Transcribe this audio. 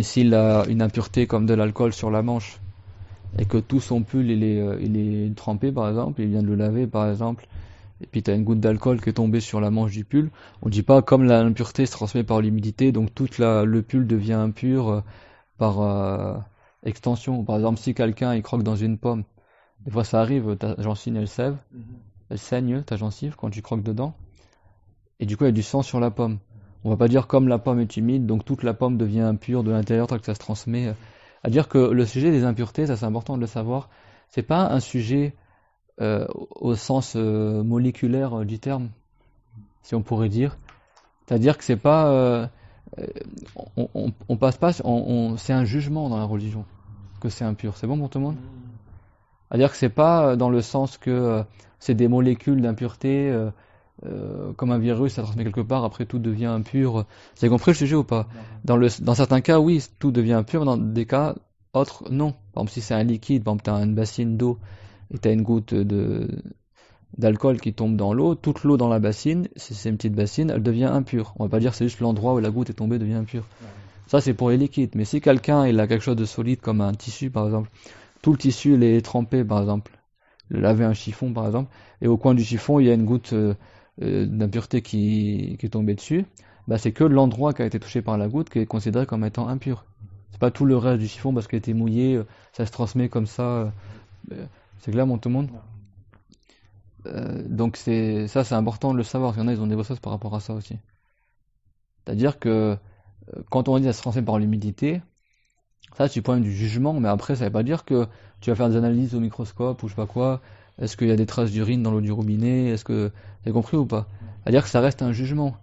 s'il a une impureté comme de l'alcool sur la manche, et que tout son pull il est trempé par exemple, il vient de le laver par exemple, et puis t'as une goutte d'alcool qui est tombée sur la manche du pull, on dit pas comme l'impureté se transmet par l'humidité, donc le pull devient impur par extension. Par exemple, si quelqu'un il croque dans une pomme, des fois ça arrive, ta gencive elle saigne ta gencive quand tu croques dedans, et du coup il y a du sang sur la pomme. On va pas dire comme la pomme est humide, donc toute la pomme devient impure de l'intérieur tant que ça se transmet. À dire que le sujet des impuretés, ça c'est important de le savoir, c'est pas un sujet au sens moléculaire du terme, si on pourrait dire. C'est-à-dire que c'est pas, euh, on passe pas, c'est un jugement dans la religion que c'est impur. C'est bon pour tout le monde? C'est-à-dire que c'est pas dans le sens que c'est des molécules d'impureté, comme un virus, ça transmet quelque part, après tout devient impur. Vous avez compris le sujet ou pas? Dans certains cas, oui, tout devient impur, dans des cas autres, non. Par exemple, si c'est un liquide, par exemple, tu as une bassine d'eau et tu as une goutte d'alcool qui tombe dans l'eau, toute l'eau dans la bassine, si c'est une petite bassine, elle devient impure. On va pas dire que c'est juste l'endroit où la goutte est tombée devient impure. Ça, c'est pour les liquides. Mais si quelqu'un il a quelque chose de solide comme un tissu, par exemple, tout le tissu il est trempé, par exemple, laver un chiffon, par exemple, et au coin du chiffon, il y a une goutte d'impureté qui est tombée dessus, bah, c'est que l'endroit qui a été touché par la goutte qui est considéré comme étant impur. C'est pas tout le reste du chiffon parce qu'il a été mouillé, ça se transmet comme ça. C'est clair, mon tout le monde? Donc c'est important de le savoir, parce qu'il y en a, ils ont des fausses par rapport à ça aussi. C'est-à-dire que quand on dit ça se transmet par l'humidité, ça c'est du point du jugement, mais après ça veut pas dire que tu vas faire des analyses au microscope ou je sais pas quoi, est-ce qu'il y a des traces d'urine dans l'eau du robinet, est-ce que... Vous avez compris ou pas? C'est-à-dire que ça reste un jugement.